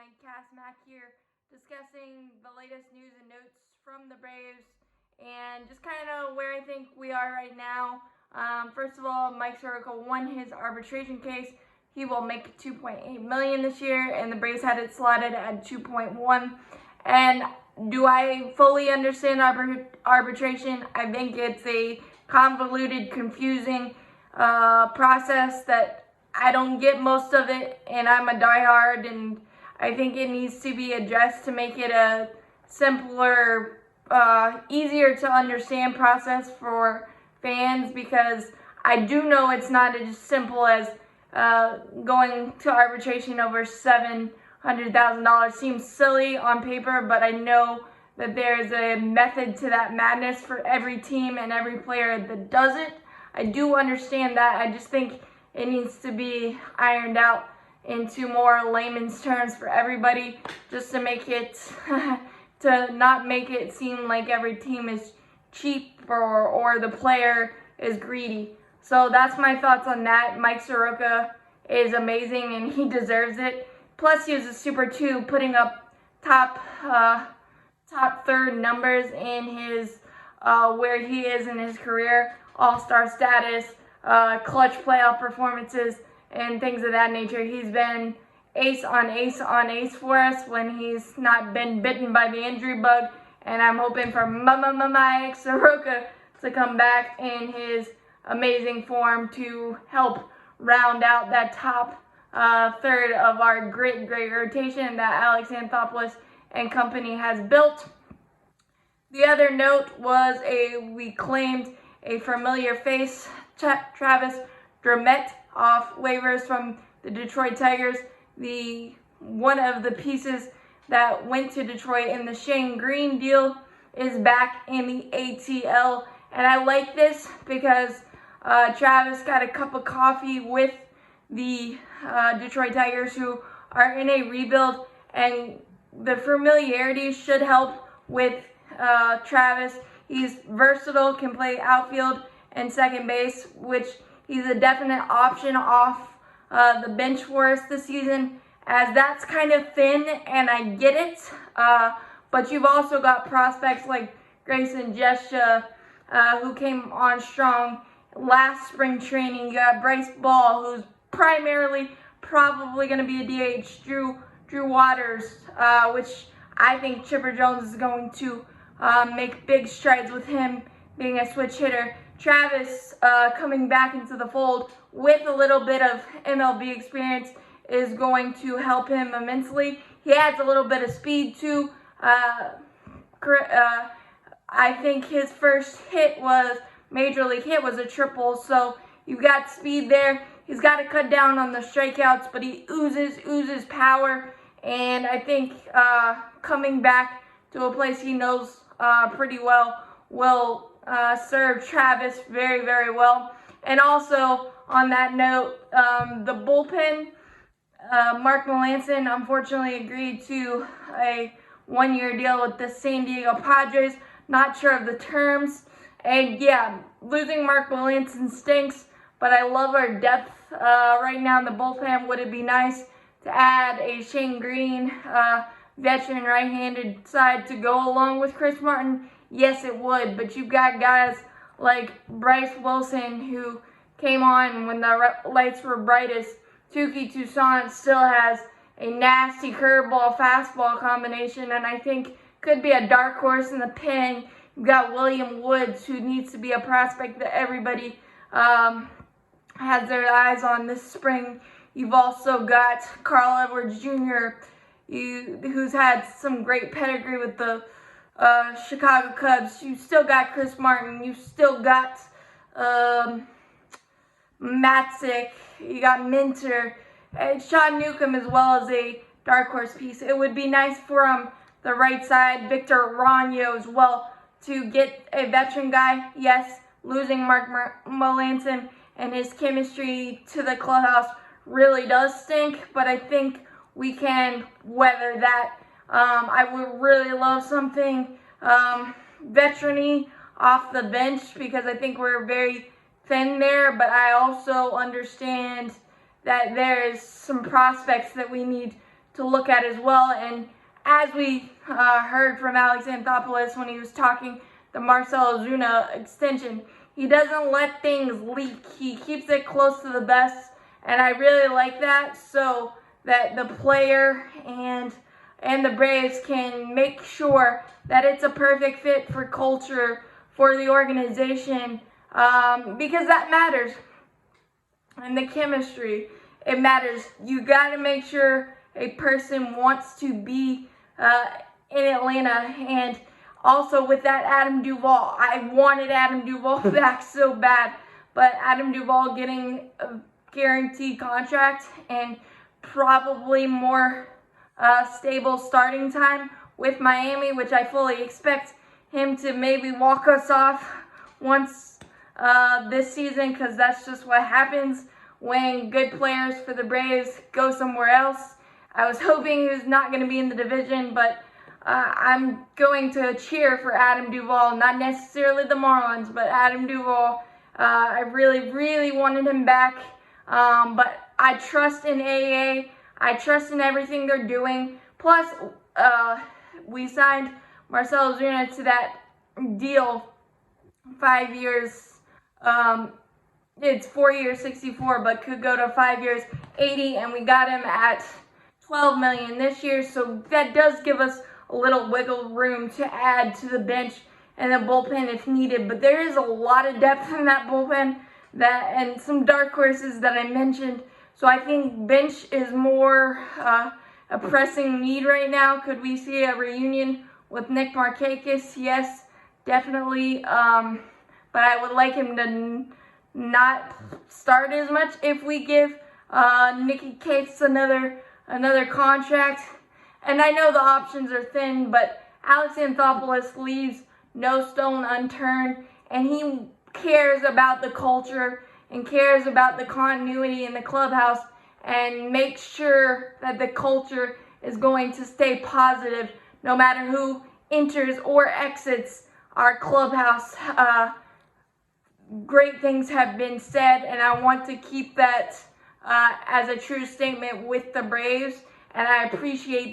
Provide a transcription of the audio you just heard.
Mike Casmack here, discussing the latest news and notes from the Braves and just kind of where I think we are right now. First of all, Mike Soroka won his arbitration case. He will make $2.8 million this year, and the Braves had it slotted at 2.1. And do I fully understand arbitration? I think it's a convoluted, confusing process that I don't get most of it, and I'm a diehard, and I think it needs to be addressed to make it a simpler, easier to understand process for fans, because I do know it's not as simple as going to arbitration over $700,000. Seems silly on paper, but I know that there's a method to that madness for every team and every player that does it. I do understand that. I just think it needs to be ironed out into more layman's terms for everybody, just to make it, to not make it seem like every team is cheap or the player is greedy. So that's my thoughts on that. Mike Soroka is amazing and he deserves it. Plus he was a Super 2, putting up top third numbers in his where he is in his career, all-star status, clutch playoff performances, and things of that nature. He's been ace on ace on ace for us when he's not been bitten by the injury bug, and I'm hoping for Mike Soroka to come back in his amazing form to help round out that top third of our great rotation that Alex Anthopoulos and company has built. The other note was we claimed a familiar face, Travis Drummett, off waivers from the Detroit Tigers. One of the pieces that went to Detroit in the Shane Green deal is back in the ATL, and I like this because Travis got a cup of coffee with the Detroit Tigers, who are in a rebuild, and the familiarity should help with Travis. He's versatile, can play outfield and second base, which he's a definite option off the bench for us this season, as that's kind of thin, and I get it. But you've also got prospects like Grayson Jesha, who came on strong last spring training. You got Bryce Ball, who's primarily probably going to be a DH. Drew Waters, which I think Chipper Jones is going to make big strides with him being a switch hitter. Travis coming back into the fold with a little bit of MLB experience is going to help him immensely. He adds a little bit of speed too. I think his first major league hit was a triple, so you've got speed there. He's got to cut down on the strikeouts, but he oozes power, and I think coming back to a place he knows pretty well will serve Travis very, very well. And also, on that note, the bullpen, Mark Melancon unfortunately agreed to a one-year deal with the San Diego Padres. Not sure of the terms. And yeah, losing Mark Melancon stinks, but I love our depth right now in the bullpen. Would it be nice to add a Shane Green, veteran right-handed side to go along with Chris Martin? Yes, it would, but you've got guys like Bryce Wilson, who came on when the lights were brightest. Touki Toussaint still has a nasty curveball, fastball combination, and I think could be a dark horse in the pen. You've got William Woods, who needs to be a prospect that everybody has their eyes on this spring. You've also got Carl Edwards Jr., who's had some great pedigree with the Chicago Cubs. You still got Chris Martin. You still got Matzik. You got Minter. And Sean Newcomb as well as a dark horse piece. It would be nice for the right side, Victor Ragno as well, to get a veteran guy. Yes, losing Mark Melancon and his chemistry to the clubhouse really does stink, but I think we can weather that. I would really love something veteran-y off the bench, because I think we're very thin there, but I also understand that there is some prospects that we need to look at as well. And as we heard from Alex Anthopoulos when he was talking the Marcell Ozuna extension, he doesn't let things leak. He keeps it close to the vest, and I really like that, so that the player and the Braves can make sure that it's a perfect fit for culture, for the organization, because that matters. And the chemistry, it matters. You got to make sure a person wants to be in Atlanta. And also with that Adam Duvall, I wanted Adam Duvall back so bad, but Adam Duvall getting a guaranteed contract and probably more stable starting time with Miami, which I fully expect him to maybe walk us off once this season, because that's just what happens when good players for the Braves go somewhere else. I was hoping he was not going to be in the division, but I'm going to cheer for Adam Duvall, not necessarily the Marlins, but Adam Duvall. I really, really wanted him back, but I trust in AA. I trust in everything they're doing. Plus, we signed Marcell Ozuna to that deal, 5 years. It's 4 years, 64, but could go to 5 years, 80, and we got him at $12 million this year. So that does give us a little wiggle room to add to the bench and the bullpen if needed. But there is a lot of depth in that bullpen, and some dark horses that I mentioned. So I think bench is more a pressing need right now. Could we see a reunion with Nick Markakis? Yes, definitely. But I would like him to not start as much if we give Nicky Cates another contract. And I know the options are thin, but Alex Anthopoulos leaves no stone unturned, and he cares about the culture and cares about the continuity in the clubhouse and makes sure that the culture is going to stay positive no matter who enters or exits our clubhouse. Great things have been said, and I want to keep that as a true statement with the Braves, and I appreciate